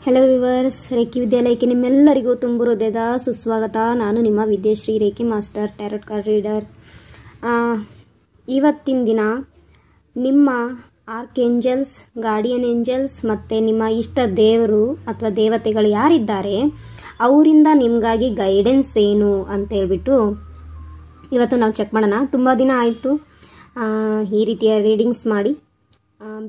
Hello viewers, reiki ವಿದ್ಯಾಲಯಕ್ಕೆ ನಿಮ್ಮೆಲ್ಲರಿಗೂ ತುಂಬು ಹೃದಯದ ಸುಸ್ವಾಗತ. ನಾನು ನಿಮ್ಮ Vidyashree reiki master, tarot card reader. ಇವತ್ತಿನ ದಿನ ನಿಮ್ಮ ಆರ್ಕ್ಏಂಜಲ್ಸ್, ಗಾರ್ಡಿಯನ್ ಏಂಜಲ್ಸ್ ಮತ್ತು ನಿಮ್ಮ ಇಷ್ಟ ದೇವರು ಅಥವಾ ದೇವತೆಗಳು ಯಾರಿದ್ದಾರೆ ಅವರಿಂದ ನಿಮಗಾಗಿ ಗೈಡೆನ್ಸ್ ಏನು ಅಂತ ಹೇಳ್ಬಿಟ್ಟು ಇವತ್ತು ನಾವು ಚೆಕ್ ಮಾಡೋಣ. ತುಂಬ ದಿನ ಆಯಿತು ಈ ರೀತಿಯ ರೀಡಿಂಗ್ಸ್ ಮಾಡಿ.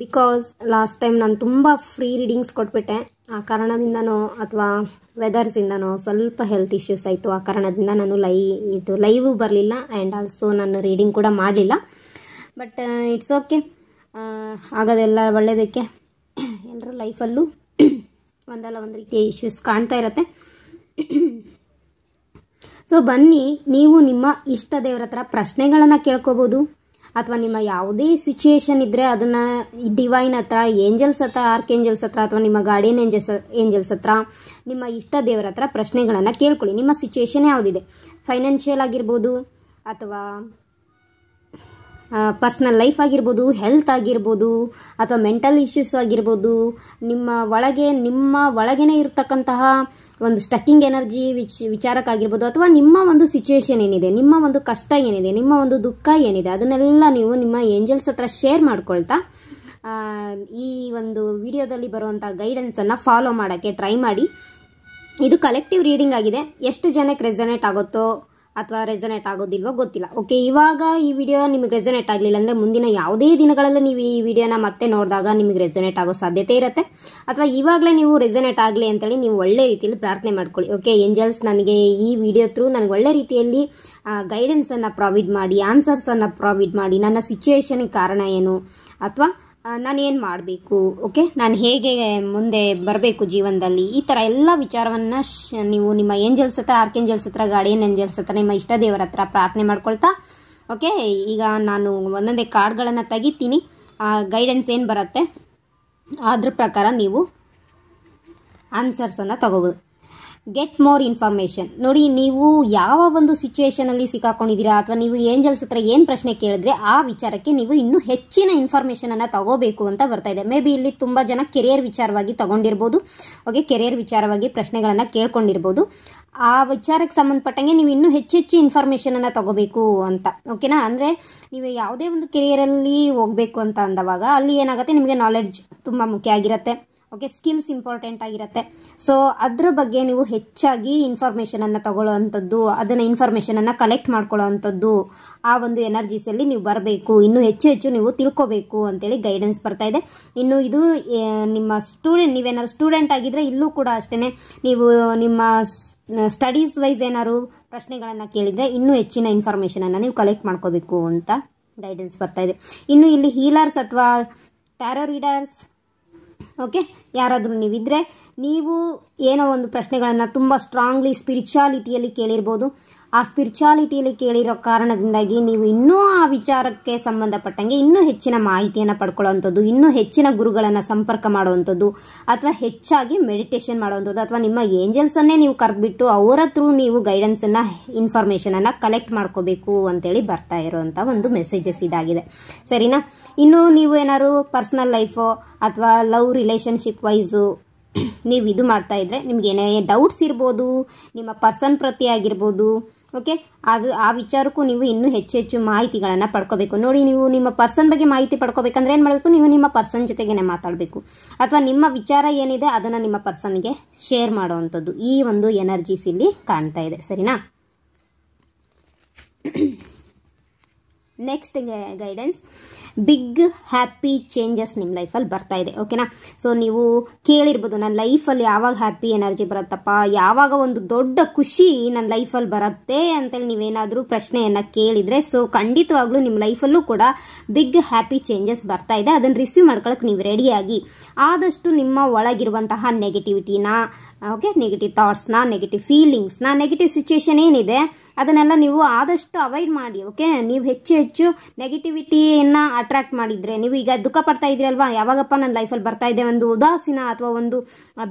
ಬಿಕಾಸ್ ಲಾಸ್ಟ್ ಟೈಮ್ ನಾನು ತುಂಬ ಫ್ರೀ ರೀಡಿಂಗ್ಸ್ ಕೊಟ್ಬಿಟ್ಟೆ. ಆ ಕಾರಣದಿಂದನೋ ಅಥವಾ ವೆದರ್ಸಿಂದನೋ ಸ್ವಲ್ಪ ಹೆಲ್ತ್ ಇಶ್ಯೂಸ್ ಆಯಿತು. ಆ ಕಾರಣದಿಂದ ನಾನು ಲೈವು ಬರಲಿಲ್ಲ ಆ್ಯಂಡ್ ಆಲ್ಸೋ ನಾನು ರೀಡಿಂಗ್ ಕೂಡ ಮಾಡಲಿಲ್ಲ. ಬಟ್ ಇಟ್ಸ್ ಓಕೆ, ಆಗೋದೆಲ್ಲ ಒಳ್ಳೆಯದಕ್ಕೆ. ಎಲ್ಲರ ಲೈಫಲ್ಲೂ ಒಂದಲ್ಲ ಒಂದು ರೀತಿಯ ಇಶ್ಯೂಸ್ ಕಾಣ್ತಾ ಇರುತ್ತೆ. ಸೊ ಬನ್ನಿ, ನೀವು ನಿಮ್ಮ ಇಷ್ಟ ದೇವರ ಹತ್ರ ಪ್ರಶ್ನೆಗಳನ್ನು ಕೇಳ್ಕೋಬೋದು, ಅಥವಾ ನಿಮ್ಮ ಯಾವುದೇ ಸಿಚುಯೇಷನ್ ಇದ್ದರೆ ಅದನ್ನು ಡಿವೈನ್ ಹತ್ರ, ಏಂಜಲ್ಸ್ ಹತ್ರ, ಆರ್ಕ್ಏಂಜಲ್ಸ್ ಹತ್ರ ಅಥವಾ ನಿಮ್ಮ ಗಾರ್ಡಿಯನ್ ಏಂಜಲ್ಸ್ ಹತ್ರ, ನಿಮ್ಮ ಇಷ್ಟ ದೇವರ ಹತ್ರ ಪ್ರಶ್ನೆಗಳನ್ನು ಕೇಳ್ಕೊಳ್ಳಿ. ನಿಮ್ಮ ಸಿಚುಯೇಷನ್ ಯಾವುದಿದೆ, ಫೈನಾನ್ಷಿಯಲ್ ಆಗಿರ್ಬೋದು, ಅಥವಾ ಪರ್ಸ್ನಲ್ ಲೈಫ್ ಆಗಿರ್ಬೋದು, ಹೆಲ್ತ್ ಆಗಿರ್ಬೋದು, ಅಥವಾ ಮೆಂಟಲ್ ಇಶ್ಯೂಸ್ ಆಗಿರ್ಬೋದು, ನಿಮ್ಮ ಒಳಗೇನೆ ಇರತಕ್ಕಂತಹ ಒಂದು ಸ್ಟಕ್ಕಿಂಗ್ ಎನರ್ಜಿ ವಿಚಾರಕ್ಕಾಗಿರ್ಬೋದು, ಅಥವಾ ನಿಮ್ಮ ಒಂದು ಸಿಚುಯೇಷನ್ ಏನಿದೆ, ನಿಮ್ಮ ಒಂದು ಕಷ್ಟ ಏನಿದೆ, ನಿಮ್ಮ ಒಂದು ದುಃಖ ಏನಿದೆ, ಅದನ್ನೆಲ್ಲ ನೀವು ನಿಮ್ಮ ಏಂಜಲ್ಸ್ ಹತ್ರ ಶೇರ್ ಮಾಡ್ಕೊಳ್ತಾ ಈ ಒಂದು ವಿಡಿಯೋದಲ್ಲಿ ಬರುವಂಥ ಗೈಡೆನ್ಸನ್ನು ಫಾಲೋ ಮಾಡೋಕ್ಕೆ ಟ್ರೈ ಮಾಡಿ. ಇದು ಕಲೆಕ್ಟಿವ್ ರೀಡಿಂಗ್ ಆಗಿದೆ. ಎಷ್ಟು ಜನಕ್ಕೆ ರೆಸೊನೇಟ್ ಆಗುತ್ತೋ ಅಥವಾ ರೆಸೊನೇಟ್ ಆಗೋದಿಲ್ವೋ ಗೊತ್ತಿಲ್ಲ. ಓಕೆ, ಇವಾಗ ಈ ವಿಡಿಯೋ ನಿಮಗೆ ರೆಸೊನೇಟ್ ಆಗಲಿಲ್ಲ ಅಂದರೆ ಮುಂದಿನ ಯಾವುದೇ ದಿನಗಳಲ್ಲಿ ನೀವು ಈ ವಿಡಿಯೋನ ಮತ್ತೆ ನೋಡಿದಾಗ ನಿಮಗೆ ರೆಸೊನೇಟ್ ಆಗೋ ಸಾಧ್ಯತೆ ಇರುತ್ತೆ. ಅಥವಾ ಇವಾಗಲೇ ನೀವು ರೆಸೊನೇಟ್ ಆಗಲಿ ಅಂತೇಳಿ ನೀವು ಒಳ್ಳೆ ರೀತಿಯಲ್ಲಿ ಪ್ರಾರ್ಥನೆ ಮಾಡ್ಕೊಳ್ಳಿ. ಓಕೆ, ಏಂಜಲ್ಸ್ ನನಗೆ ಈ ವಿಡಿಯೋ ಥ್ರೂ ನನಗೆ ಒಳ್ಳೆ ರೀತಿಯಲ್ಲಿ ಗೈಡೆನ್ಸನ್ನು ಪ್ರೊವೈಡ್ ಮಾಡಿ, ಆನ್ಸರ್ಸನ್ನು ಪ್ರೊವೈಡ್ ಮಾಡಿ, ನನ್ನ ಸಿಚುಯೇಷನ್ಗೆ ಕಾರಣ ಏನು, ಅಥವಾ ನಾನು ಏನು ಮಾಡಬೇಕು, ಓಕೆ, ನಾನು ಹೇಗೆ ಮುಂದೆ ಬರಬೇಕು ಜೀವನದಲ್ಲಿ, ಈ ಥರ ಎಲ್ಲ ವಿಚಾರವನ್ನು ನೀವು ನಿಮ್ಮ ಏಂಜಲ್ಸ್ ಹತ್ರ, ಆರ್ಕ್ಏಂಜಲ್ಸ್ ಹತ್ರ, ಗಾರ್ಡಿಯನ್ ಏಂಜಲ್ಸ್ ಹತ್ರ, ನಿಮ್ಮ ಇಷ್ಟ ದೇವರ ಹತ್ರ ಪ್ರಾರ್ಥನೆ ಮಾಡ್ಕೊಳ್ತಾ. ಓಕೆ, ಈಗ ನಾನು ಒಂದೊಂದೇ ಕಾರ್ಡ್ಗಳನ್ನು ತೆಗಿತೀನಿ. ಗೈಡೆನ್ಸ್ ಏನು ಬರುತ್ತೆ ಅದ್ರ ಪ್ರಕಾರ ನೀವು ಆನ್ಸರ್ಸನ್ನು ತಗೋಬೋದು. Get more information. ನೋಡಿ, ನೀವು ಯಾವ ಒಂದು ಸಿಚುಯೇಷನಲ್ಲಿ ಸಿಕ್ಕಾಕೊಂಡಿದ್ದೀರಾ ಅಥವಾ ನೀವು ಏಂಜಲ್ಸ್ ಹತ್ರ ಏನು ಪ್ರಶ್ನೆ ಕೇಳಿದ್ರೆ ಆ ವಿಚಾರಕ್ಕೆ ನೀವು ಇನ್ನೂ ಹೆಚ್ಚಿನ ಇನ್ಫಾರ್ಮೇಷನನ್ನು ತಗೋಬೇಕು ಅಂತ ಬರ್ತಾ ಇದೆ. ಮೇ ಬಿ ಇಲ್ಲಿ ತುಂಬ ಜನ ಕೆರಿಯರ್ ವಿಚಾರವಾಗಿ ತಗೊಂಡಿರ್ಬೋದು. ಓಕೆ, ಕೆರಿಯರ್ ವಿಚಾರವಾಗಿ ಪ್ರಶ್ನೆಗಳನ್ನು ಕೇಳ್ಕೊಂಡಿರ್ಬೋದು. ಆ ವಿಚಾರಕ್ಕೆ ಸಂಬಂಧಪಟ್ಟಂಗೆ ನೀವು ಇನ್ನೂ ಹೆಚ್ಚು ಇನ್ಫಾರ್ಮೇಷನನ್ನು ತಗೋಬೇಕು ಅಂತ. ಓಕೆನಾ? ಅಂದರೆ ನೀವು ಯಾವುದೇ ಒಂದು ಕೆರಿಯರಲ್ಲಿ ಹೋಗಬೇಕು ಅಂತ ಅಂದವಾಗ ಅಲ್ಲಿ ಏನಾಗುತ್ತೆ, ನಿಮಗೆ ನಾಲೆಡ್ಜ್ ತುಂಬ ಮುಖ್ಯ ಆಗಿರುತ್ತೆ. ಓಕೆ, ಸ್ಕಿಲ್ಸ್ ಇಂಪಾರ್ಟೆಂಟ್ ಆಗಿರುತ್ತೆ. ಸೊ ಅದ್ರ ಬಗ್ಗೆ ನೀವು ಹೆಚ್ಚಾಗಿ ಇನ್ಫಾರ್ಮೇಷನನ್ನು ತಗೊಳ್ಳೋವಂಥದ್ದು, ಅದನ್ನು ಇನ್ಫಾರ್ಮೇಷನನ್ನು ಕಲೆಕ್ಟ್ ಮಾಡ್ಕೊಳ್ಳೋ ಅಂಥದ್ದು, ಆ ಒಂದು ಎನರ್ಜೀಸಲ್ಲಿ ನೀವು ಬರಬೇಕು, ಇನ್ನೂ ಹೆಚ್ಚು ನೀವು ತಿಳ್ಕೋಬೇಕು ಅಂತೇಳಿ ಗೈಡೆನ್ಸ್ ಬರ್ತಾ ಇದೆ. ಇನ್ನು ಇದು ನಿಮ್ಮ ನೀವೇನಾದ್ರು ಸ್ಟೂಡೆಂಟ್ ಆಗಿದ್ದರೆ ಇಲ್ಲೂ ಕೂಡ ಅಷ್ಟೇ, ನೀವು ನಿಮ್ಮ ಸ್ಟಡೀಸ್ ವೈಸ್ ಏನಾದ್ರು ಪ್ರಶ್ನೆಗಳನ್ನು ಕೇಳಿದರೆ ಇನ್ನೂ ಹೆಚ್ಚಿನ ಇನ್ಫಾರ್ಮೇಷನನ್ನು ನೀವು ಕಲೆಕ್ಟ್ ಮಾಡ್ಕೋಬೇಕು ಅಂತ ಗೈಡೆನ್ಸ್ ಬರ್ತಾ ಇದೆ. ಇನ್ನು ಇಲ್ಲಿ ಹೀಲರ್ಸ್ ಅಥವಾ ಟ್ಯಾರೋ ರೀಡರ್ಸ್, ಓಕೆ, ಯಾರಾದರೂ ನೀವಿದ್ದರೆ ನೀವು ಏನೋ ಒಂದು ಪ್ರಶ್ನೆಗಳನ್ನು ತುಂಬ ಸ್ಟ್ರಾಂಗ್ಲಿ ಸ್ಪಿರಿಚುಯಾಲಿಟಿಯಲ್ಲಿ ಕೇಳಿರ್ಬೋದು. ಆ ಸ್ಪಿರಿಚುಯಾಲಿಟಿಯಲ್ಲಿ ಕೇಳಿರೋ ಕಾರಣದಿಂದಾಗಿ ನೀವು ಇನ್ನೂ ಆ ವಿಚಾರಕ್ಕೆ ಸಂಬಂಧಪಟ್ಟಂಗೆ ಇನ್ನೂ ಹೆಚ್ಚಿನ ಮಾಹಿತಿಯನ್ನು ಪಡ್ಕೊಳ್ಳೋವಂಥದ್ದು, ಇನ್ನೂ ಹೆಚ್ಚಿನ ಗುರುಗಳನ್ನು ಸಂಪರ್ಕ ಮಾಡುವಂಥದ್ದು, ಅಥವಾ ಹೆಚ್ಚಾಗಿ ಮೆಡಿಟೇಷನ್ ಮಾಡುವಂಥದ್ದು, ಅಥವಾ ನಿಮ್ಮ ಏಂಜಲ್ಸನ್ನೇ ನೀವು ಕರೆದ್ಬಿಟ್ಟು ಅವರ ಥ್ರೂ ನೀವು ಗೈಡೆನ್ಸನ್ನು, ಇನ್ಫಾರ್ಮೇಷನನ್ನು ಕಲೆಕ್ಟ್ ಮಾಡ್ಕೋಬೇಕು ಅಂತೇಳಿ ಬರ್ತಾ ಇರೋವಂಥ ಒಂದು ಮೆಸೇಜಸ್ ಇದಾಗಿದೆ. ಸರಿನಾ? ಇನ್ನು ನೀವು ಏನಾದ್ರು ಪರ್ಸ್ನಲ್ ಲೈಫು ಅಥವಾ ಲವ್ ರಿಲೇಷನ್ಶಿಪ್ ವೈಸು ನೀವು ಇದು ಮಾಡ್ತಾ ಇದ್ರೆ ನಿಮ್ಗೆ ಏನೇ ಡೌಟ್ಸ್ ಇರ್ಬೋದು, ನಿಮ್ಮ ಪರ್ಸನ್ ಪ್ರತಿ ಆಗಿರ್ಬೋದು. ಓಕೆ, ಆ ವಿಚಾರಕ್ಕೂ ನೀವು ಇನ್ನೂ ಹೆಚ್ಚು ಮಾಹಿತಿಗಳನ್ನು ಪಡ್ಕೋಬೇಕು. ನೋಡಿ, ನೀವು ನಿಮ್ಮ ಪರ್ಸನ್ ಬಗ್ಗೆ ಮಾಹಿತಿ ಪಡ್ಕೋಬೇಕಂದ್ರೆ ಏನು ಮಾಡಬೇಕು, ನೀವು ನಿಮ್ಮ ಪರ್ಸನ್ ಜೊತೆಗೇ ಮಾತಾಡಬೇಕು, ಅಥವಾ ನಿಮ್ಮ ವಿಚಾರ ಏನಿದೆ ಅದನ್ನು ನಿಮ್ಮ ಪರ್ಸನ್ಗೆ ಶೇರ್ ಮಾಡುವಂಥದ್ದು. ಈ ಒಂದು ಎನರ್ಜೀಸ್ ಇಲ್ಲಿ ಕಾಣ್ತಾ ಇದೆ. ಸರಿನಾ? Next guidance, big happy changes ನಿಮ್ಮ ಲೈಫಲ್ಲಿ ಬರ್ತಾ ಇದೆ. ಓಕೆನಾ? ಸೊ ನೀವು ಕೇಳಿರ್ಬೋದು, ನನ್ನ ಲೈಫಲ್ಲಿ ಯಾವಾಗ ಹ್ಯಾಪಿ ಎನರ್ಜಿ ಬರುತ್ತಪ್ಪ, ಯಾವಾಗ ಒಂದು ದೊಡ್ಡ ಖುಷಿ ನನ್ನ ಲೈಫಲ್ಲಿ ಬರುತ್ತೆ ಅಂತೇಳಿ ನೀವೇನಾದರೂ ಪ್ರಶ್ನೆಯನ್ನು ಕೇಳಿದರೆ, ಸೊ ಖಂಡಿತವಾಗ್ಲೂ ನಿಮ್ಮ ಲೈಫಲ್ಲೂ ಕೂಡ ಬಿಗ್ ಹ್ಯಾಪಿ ಚೇಂಜಸ್ ಬರ್ತಾ ಇದೆ. ಅದನ್ನು ರಿಸೀವ್ ಮಾಡ್ಕೊಳ್ಳೋಕೆ ನೀವು ರೆಡಿಯಾಗಿ ಆದಷ್ಟು ನಿಮ್ಮ ಒಳಗಿರುವಂತಹ ನೆಗೆಟಿವಿಟಿನ, ಓಕೆ, ನೆಗೆಟಿವ್ ಥಾಟ್ಸ್ನ, ನೆಗೆಟಿವ್ ಫೀಲಿಂಗ್ಸ್ನ, ನೆಗೆಟಿವ್ ಸಿಚುಯೇಷನ್ ಏನಿದೆ ಅದನ್ನೆಲ್ಲ ನೀವು ಆದಷ್ಟು ಅವಾಯ್ಡ್ ಮಾಡಿ. ಓಕೆ, ನೀವು ಹೆಚ್ಚು ನೆಗೆಟಿವಿಟಿಯನ್ನು ಅಟ್ರಾಕ್ಟ್ ಮಾಡಿದ್ರೆ, ನೀವು ಈಗ ದುಃಖ ಪಡ್ತಾ ಇದ್ದೀರಲ್ವಾ, ಯಾವಾಗಪ್ಪ ನನ್ನ ಲೈಫಲ್ಲಿ ಬರ್ತಾ ಇದೆ ಒಂದು ಉದಾಸೀನ ಅಥವಾ ಒಂದು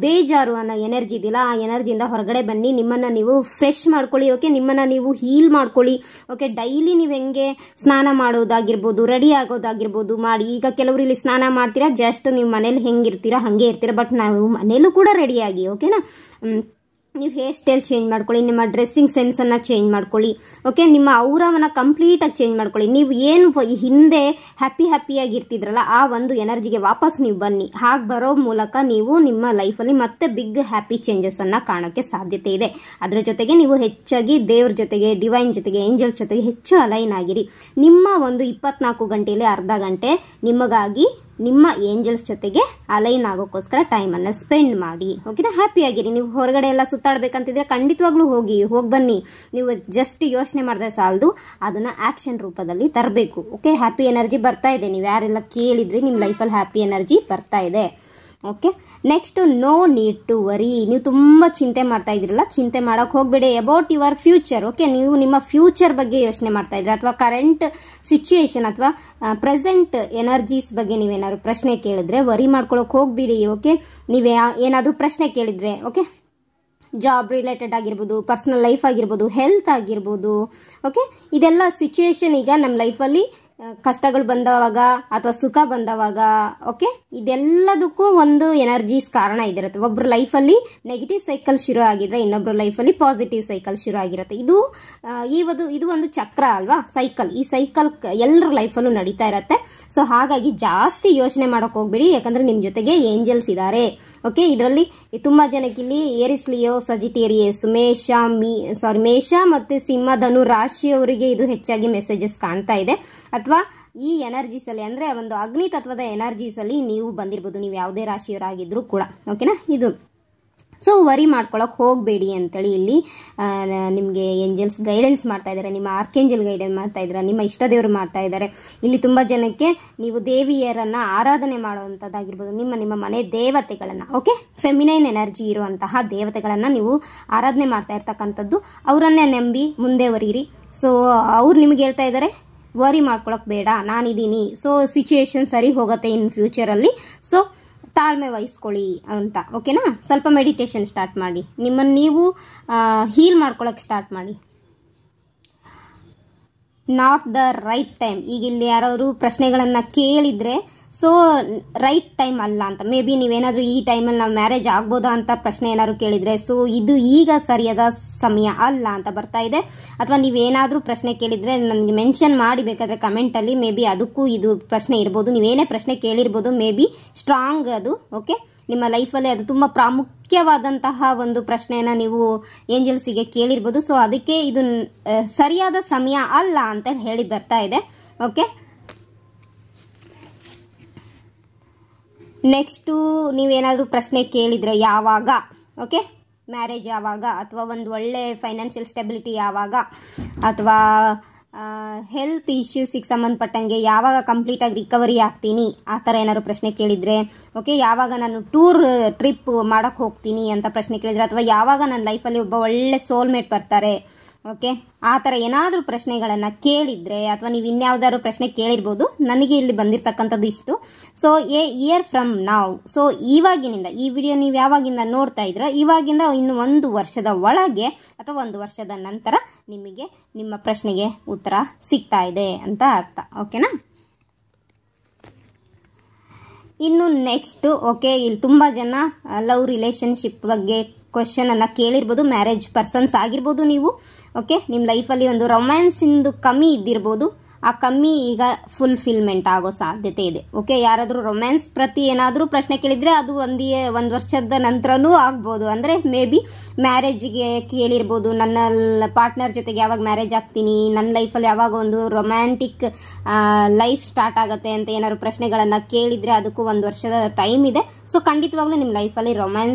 ಬೇಜಾರು ಅನ್ನೋ ಎನರ್ಜಿ ಇದೆಯಲ್ಲ, ಆ ಎನರ್ಜಿಯಿಂದ ಹೊರಗಡೆ ಬನ್ನಿ. ನಿಮ್ಮನ್ನು ನೀವು ಫ್ರೆಶ್ ಮಾಡ್ಕೊಳ್ಳಿ. ಓಕೆ, ನಿಮ್ಮನ್ನು ನೀವು ಹೀಲ್ ಮಾಡ್ಕೊಳ್ಳಿ. ಓಕೆ, ಡೈಲಿ ನೀವು ಹೆಂಗೆ ಸ್ನಾನ ಮಾಡೋದಾಗಿರ್ಬೋದು, ರೆಡಿ ಆಗೋದಾಗಿರ್ಬೋದು ಮಾಡಿ. ಈಗ ಕೆಲವರು ಇಲ್ಲಿ ಸ್ನಾನ ಮಾಡ್ತೀರಾ, ಜಸ್ಟ್ ನೀವು ಮನೇಲಿ ಹೆಂಗಿರ್ತೀರಾ ಹಾಗೆ ಇರ್ತೀರಾ, ಬಟ್ ನಾವು ಮನೇಲೂ ಕೂಡ ರೆಡಿಯಾಗಿ. ಓಕೆನಾ, ನೀವು ಹೇರ್ ಸ್ಟೈಲ್ ಚೇಂಜ್ ಮಾಡ್ಕೊಳ್ಳಿ, ನಿಮ್ಮ ಡ್ರೆಸ್ಸಿಂಗ್ ಸೆನ್ಸನ್ನು ಚೇಂಜ್ ಮಾಡ್ಕೊಳ್ಳಿ. ಓಕೆ, ನಿಮ್ಮ ಔರವನ್ನು ಕಂಪ್ಲೀಟಾಗಿ ಚೇಂಜ್ ಮಾಡ್ಕೊಳ್ಳಿ. ನೀವು ಏನು ಹಿಂದೆ ಹ್ಯಾಪಿಯಾಗಿ ಇರ್ತಿದ್ರಲ್ಲ ಆ ಒಂದು ಎನರ್ಜಿಗೆ ವಾಪಸ್ ನೀವು ಬನ್ನಿ. ಹಾಗೆ ಬರೋ ಮೂಲಕ ನೀವು ನಿಮ್ಮ ಲೈಫಲ್ಲಿ ಮತ್ತೆ ಬಿಗ್ ಹ್ಯಾಪಿ ಚೇಂಜಸನ್ನು ಕಾಣೋಕ್ಕೆ ಸಾಧ್ಯತೆ ಇದೆ. ಅದರ ಜೊತೆಗೆ ನೀವು ಹೆಚ್ಚಾಗಿ ದೇವ್ರ ಜೊತೆಗೆ, ಡಿವೈನ್ ಜೊತೆಗೆ, ಏಂಜಲ್ಸ್ ಜೊತೆಗೆ ಹೆಚ್ಚು ಅಲೈನ್ ಆಗಿರಿ. ನಿಮ್ಮ ಒಂದು 24 ಗಂಟೆಯಲ್ಲಿ ಅರ್ಧ ಗಂಟೆ ನಿಮಗಾಗಿ ನಿಮ್ಮ ಏಂಜಲ್ಸ್ ಜೊತೆಗೆ ಅಲೈನ್ ಆಗೋಕ್ಕೋಸ್ಕರ ಟೈಮನ್ನು ಸ್ಪೆಂಡ್ ಮಾಡಿ. ಓಕೆನಾ, ಹ್ಯಾಪಿಯಾಗಿರಿ. ನೀವು ಹೊರಗಡೆ ಎಲ್ಲ ಸುತ್ತಾಡಬೇಕಂತಿದ್ರೆ ಖಂಡಿತವಾಗ್ಲೂ ಹೋಗಿ ಬನ್ನಿ. ನೀವು ಜಸ್ಟ್ ಯೋಚನೆ ಮಾಡಿದ್ರೆ ಸಾಲದು, ಅದನ್ನು ಆ್ಯಕ್ಷನ್ ರೂಪದಲ್ಲಿ ತರಬೇಕು. ಓಕೆ, ಹ್ಯಾಪಿ ಎನರ್ಜಿ ಬರ್ತಾ ಇದೆ. ನೀವು ಯಾರೆಲ್ಲ ಕೇಳಿದ್ರಿ ನಿಮ್ಮ ಲೈಫಲ್ಲಿ ಹ್ಯಾಪಿ ಎನರ್ಜಿ ಬರ್ತಾ ಇದೆ. Okay, next no need to worry. ನೀವು ತುಂಬ ಚಿಂತೆ ಮಾಡ್ತಾ ಇದ್ರಲ್ಲ, ಚಿಂತೆ ಮಾಡೋಕೆ ಹೋಗಬೇಡಿ ಅಬೌಟ್ ಯುವರ್ ಫ್ಯೂಚರ್. ಓಕೆ, ನೀವು ನಿಮ್ಮ ಫ್ಯೂಚರ್ ಬಗ್ಗೆ ಯೋಚನೆ ಮಾಡ್ತಾ ಇದ್ರೆ ಅಥವಾ ಕರೆಂಟ್ ಸಿಚುಯೇಷನ್ ಅಥವಾ ಪ್ರೆಸೆಂಟ್ ಎನರ್ಜೀಸ್ ಬಗ್ಗೆ ನೀವೇನಾದ್ರು ಪ್ರಶ್ನೆ ಕೇಳಿದ್ರೆ ವರಿ ಮಾಡ್ಕೊಳ್ಳೋಕೆ ಹೋಗ್ಬಿಡಿ. ಓಕೆ, ನೀವೇ ಏನಾದರೂ ಪ್ರಶ್ನೆ ಕೇಳಿದ್ರೆ, ಓಕೆ, ಜಾಬ್ ರಿಲೇಟೆಡ್ ಆಗಿರ್ಬೋದು, ಪರ್ಸನಲ್ ಲೈಫ್ ಆಗಿರ್ಬೋದು, ಹೆಲ್ತ್ ಆಗಿರ್ಬೋದು. ಓಕೆ, ಇದೆಲ್ಲ ಸಿಚುಯೇಷನ್ ಈಗ ನಮ್ಮ ಲೈಫಲ್ಲಿ ಕಷ್ಟಗಳು ಬಂದವಾಗ ಅಥವಾ ಸುಖ ಬಂದವಾಗ, ಓಕೆ, ಇದೆಲ್ಲದಕ್ಕೂ ಒಂದು ಎನರ್ಜೀಸ್ ಕಾರಣ ಇದಿರುತ್ತೆ. ಒಬ್ಬರು ಲೈಫಲ್ಲಿ ನೆಗೆಟಿವ್ ಸೈಕಲ್ ಶುರು ಆಗಿದ್ರೆ ಇನ್ನೊಬ್ಬರು ಲೈಫಲ್ಲಿ ಪಾಸಿಟಿವ್ ಸೈಕಲ್ ಶುರು ಆಗಿರುತ್ತೆ. ಇದು ಒಂದು ಚಕ್ರ ಅಲ್ವಾ, ಸೈಕಲ್. ಈ ಸೈಕಲ್ ಎಲ್ಲರ ಲೈಫಲ್ಲೂ ನಡೀತಾ ಇರುತ್ತೆ. ಸೊ ಹಾಗಾಗಿ ಜಾಸ್ತಿ ಯೋಚನೆ ಮಾಡೋಕೆ ಹೋಗ್ಬೇಡಿ, ಯಾಕಂದರೆ ನಿಮ್ಮ ಜೊತೆಗೆ ಏಂಜಲ್ಸ್ ಇದ್ದಾರೆ. ಓಕೆ, ಇದರಲ್ಲಿ ತುಂಬ ಜನಕ್ಕೆ ಇಲ್ಲಿ ಏರಿಸ್, ಲಿಯೋ, ಸಜಿಟೇರಿಯಸ್, ಮೇಷ ಮತ್ತು ಸಿಂಹ, ಧನು ರಾಶಿಯವರಿಗೆ ಇದು ಹೆಚ್ಚಾಗಿ ಮೆಸೇಜಸ್ ಕಾಣ್ತಾ ಇದೆ. ಅಥವಾ ಈ ಎನರ್ಜೀಸಲ್ಲಿ ಅಂದರೆ ಒಂದು ಅಗ್ನಿ ತತ್ವದ ಎನರ್ಜೀಸಲ್ಲಿ ನೀವು ಬಂದಿರ್ಬೋದು, ನೀವು ಯಾವುದೇ ರಾಶಿಯವರಾಗಿದ್ರೂ ಕೂಡ. ಓಕೆನಾ, ಇದು ಸೊ ವರಿ ಮಾಡ್ಕೊಳ್ಳೋಕೆ ಹೋಗಬೇಡಿ ಅಂತೇಳಿ ಇಲ್ಲಿ ನಿಮಗೆ ಏಂಜಲ್ಸ್ ಗೈಡೆನ್ಸ್ ಮಾಡ್ತಾ ಇದ್ದಾರೆ, ನಿಮ್ಮ ಆರ್ಕೇಂಜಲ್ ಗೈಡೆನ್ಸ್ ಮಾಡ್ತಾ ಇದ್ದಾರೆ, ನಿಮ್ಮ ಇಷ್ಟ ದೇವರು ಮಾಡ್ತಾ ಇದ್ದಾರೆ. ಇಲ್ಲಿ ತುಂಬ ಜನಕ್ಕೆ ನೀವು ದೇವಿಯರನ್ನು ಆರಾಧನೆ ಮಾಡುವಂಥದ್ದಾಗಿರ್ಬೋದು, ನಿಮ್ಮ ಮನೆ ದೇವತೆಗಳನ್ನು, ಓಕೆ, ಫೆಮಿನೈನ್ ಎನರ್ಜಿ ಇರುವಂತಹ ದೇವತೆಗಳನ್ನು ನೀವು ಆರಾಧನೆ ಮಾಡ್ತಾ ಇರ್ತಕ್ಕಂಥದ್ದು. ಅವರನ್ನೇ ನಂಬಿ ಮುಂದೆ ವರಿರಿ. ಸೊ ಅವ್ರು ನಿಮ್ಗೆ ಹೇಳ್ತಾ ಇದ್ದಾರೆ ವರಿ ಮಾಡ್ಕೊಳಕ್ಕೆ ಬೇಡ, ನಾನಿದ್ದೀನಿ, ಸೊ ಸಿಚುಯೇಷನ್ ಸರಿ ಹೋಗುತ್ತೆ ಇನ್ ಫ್ಯೂಚರಲ್ಲಿ, ಸೊ ತಾಳ್ಮೆ ವಹಿಸ್ಕೊಳ್ಳಿ ಅಂತ. ಓಕೆನಾ, ಸ್ವಲ್ಪ ಮೆಡಿಟೇಷನ್ ಸ್ಟಾರ್ಟ್ ಮಾಡಿ, ನಿಮ್ಮನ್ನು ನೀವು ಹೀಲ್ ಮಾಡ್ಕೊಳಕ್ಕೆ ಸ್ಟಾರ್ಟ್ ಮಾಡಿ. Not the right time. ಈಗ ಇಲ್ಲಿ ಯಾರಾದ್ರು ಪ್ರಶ್ನೆಗಳನ್ನು ಕೇಳಿದರೆ ಸೊ ರೈಟ್ ಟೈಮ್ ಅಲ್ಲ ಅಂತ, ಮೇ ಬಿ ನೀವೇನಾದರೂ ಈ ಟೈಮಲ್ಲಿ ನಾವು ಮ್ಯಾರೇಜ್ ಆಗ್ಬೋದಾ ಅಂತ ಪ್ರಶ್ನೆ ಏನಾದ್ರು ಕೇಳಿದರೆ ಸೊ ಇದು ಈಗ ಸರಿಯಾದ ಸಮಯ ಅಲ್ಲ ಅಂತ ಬರ್ತಾ ಇದೆ. ಅಥವಾ ನೀವೇನಾದರೂ ಪ್ರಶ್ನೆ ಕೇಳಿದರೆ ನನಗೆ ಮೆನ್ಷನ್ ಮಾಡಿ ಬೇಕಾದರೆ ಕಮೆಂಟಲ್ಲಿ, ಮೇ ಬಿ ಅದಕ್ಕೂ ಇದು ಪ್ರಶ್ನೆ ಇರ್ಬೋದು. ನೀವೇನೇ ಪ್ರಶ್ನೆ ಕೇಳಿರ್ಬೋದು, ಮೇ ಬಿ ಸ್ಟ್ರಾಂಗ್ ಅದು. ಓಕೆ, ನಿಮ್ಮ ಲೈಫಲ್ಲಿ ಅದು ತುಂಬ ಪ್ರಾಮುಖ್ಯವಾದಂತಹ ಒಂದು ಪ್ರಶ್ನೆಯನ್ನು ನೀವು ಏಂಜಲ್ಸಿಗೆ ಕೇಳಿರ್ಬೋದು. ಸೊ ಅದಕ್ಕೆ ಇದು ಸರಿಯಾದ ಸಮಯ ಅಲ್ಲ ಅಂತ ಹೇಳಿ ಬರ್ತಾ ಇದೆ. ಓಕೆ, ನೆಕ್ಸ್ಟು ನೀವೇನಾದರೂ ಪ್ರಶ್ನೆ ಕೇಳಿದರೆ ಯಾವಾಗ, ಓಕೆ, ಮ್ಯಾರೇಜ್ ಯಾವಾಗ, ಅಥವಾ ಒಂದು ಒಳ್ಳೆ ಫೈನಾನ್ಷಿಯಲ್ ಸ್ಟೆಬಿಲಿಟಿ ಯಾವಾಗ, ಅಥವಾ ಹೆಲ್ತ್ ಇಶ್ಯೂಸಿಗೆ ಸಂಬಂಧಪಟ್ಟಂಗೆ ಯಾವಾಗ ಕಂಪ್ಲೀಟಾಗಿ ರಿಕವರಿ ಆಗ್ತೀನಿ, ಆ ಥರ ಏನಾದ್ರು ಪ್ರಶ್ನೆ ಕೇಳಿದರೆ, ಓಕೆ, ಯಾವಾಗ ನಾನು ಟ್ರಿಪ್ ಮಾಡೋಕ್ಕೆ ಹೋಗ್ತೀನಿ ಅಂತ ಪ್ರಶ್ನೆ ಕೇಳಿದರೆ, ಅಥವಾ ಯಾವಾಗ ನನ್ನ ಲೈಫಲ್ಲಿ ಒಬ್ಬ ಒಳ್ಳೆ ಸೋಲ್ಮೇಟ್ ಬರ್ತಾರೆ, ಓಕೆ, ಆ ಥರ ಏನಾದರೂ ಪ್ರಶ್ನೆಗಳನ್ನು ಕೇಳಿದರೆ, ಅಥವಾ ನೀವು ಇನ್ಯಾವುದಾದ್ರು ಪ್ರಶ್ನೆ ಕೇಳಿರ್ಬೋದು. ನನಗೆ ಇಲ್ಲಿ ಬಂದಿರತಕ್ಕಂಥದ್ದು ಇಷ್ಟು. ಸೊ ಇಯರ್ ಫ್ರಮ್ ನಾವ್, ಸೊ ಇವಾಗಿನಿಂದ, ಈ ವಿಡಿಯೋ ನೀವು ಯಾವಾಗಿಂದ ನೋಡ್ತಾ ಇದ್ರೋ ಇವಾಗಿಂದ ಇನ್ನು 1 ವರ್ಷದ ಒಳಗೆ ಅಥವಾ 1 ವರ್ಷದ ನಂತರ ನಿಮಗೆ ನಿಮ್ಮ ಪ್ರಶ್ನೆಗೆ ಉತ್ತರ ಸಿಗ್ತಾ ಇದೆ ಅಂತ ಅರ್ಥ. ಓಕೆನಾ, ಇನ್ನು ನೆಕ್ಸ್ಟು, ಓಕೆ, ಇಲ್ಲಿ ತುಂಬ ಜನ ಲವ್ ರಿಲೇಷನ್ಶಿಪ್ ಬಗ್ಗೆ ಕ್ವೆಶನನ್ನು ಕೇಳಿರ್ಬೋದು. ಮ್ಯಾರೇಜ್ ಪರ್ಸನ್ಸ್ ಆಗಿರ್ಬೋದು ನೀವು. ಓಕೆ, ನಿಮ್ಮ ಲೈಫಲ್ಲಿ ಒಂದು ರೊಮ್ಯಾನ್ಸಿಂದು ಕಮ್ಮಿ ಇದ್ದಿರ್ಬೋದು. ಆ ಕಮ್ಮಿ ಈಗ ಫುಲ್ಫಿಲ್ಮೆಂಟ್ ಆಗೋ ಸಾಧ್ಯತೆ ಇದೆ. ಓಕೆ, ಯಾರಾದರೂ ರೊಮ್ಯಾನ್ಸ್ ಪ್ರತಿ ಏನಾದರೂ ಪ್ರಶ್ನೆ ಕೇಳಿದರೆ ಅದು 1 ವರ್ಷದ ನಂತರನೂ ಆಗ್ಬೋದು. ಅಂದರೆ ಮೇ ಬಿ ಮ್ಯಾರೇಜಿಗೆ ಕೇಳಿರ್ಬೋದು, ನನ್ನ ಪಾರ್ಟ್ನರ್ ಜೊತೆಗೆ ಯಾವಾಗ ಮ್ಯಾರೇಜ್ ಆಗ್ತೀನಿ, ನನ್ನ ಲೈಫಲ್ಲಿ ಯಾವಾಗ ಒಂದು ರೊಮ್ಯಾಂಟಿಕ್ ಲೈಫ್ ಸ್ಟಾರ್ಟ್ ಆಗುತ್ತೆ ಅಂತ ಏನಾದ್ರು ಪ್ರಶ್ನೆಗಳನ್ನು ಕೇಳಿದರೆ ಅದಕ್ಕೂ 1 ವರ್ಷದ ಟೈಮ್ ಇದೆ. ಸೊ ಖಂಡಿತವಾಗ್ಲೂ ನಿಮ್ಮ ಲೈಫಲ್ಲಿ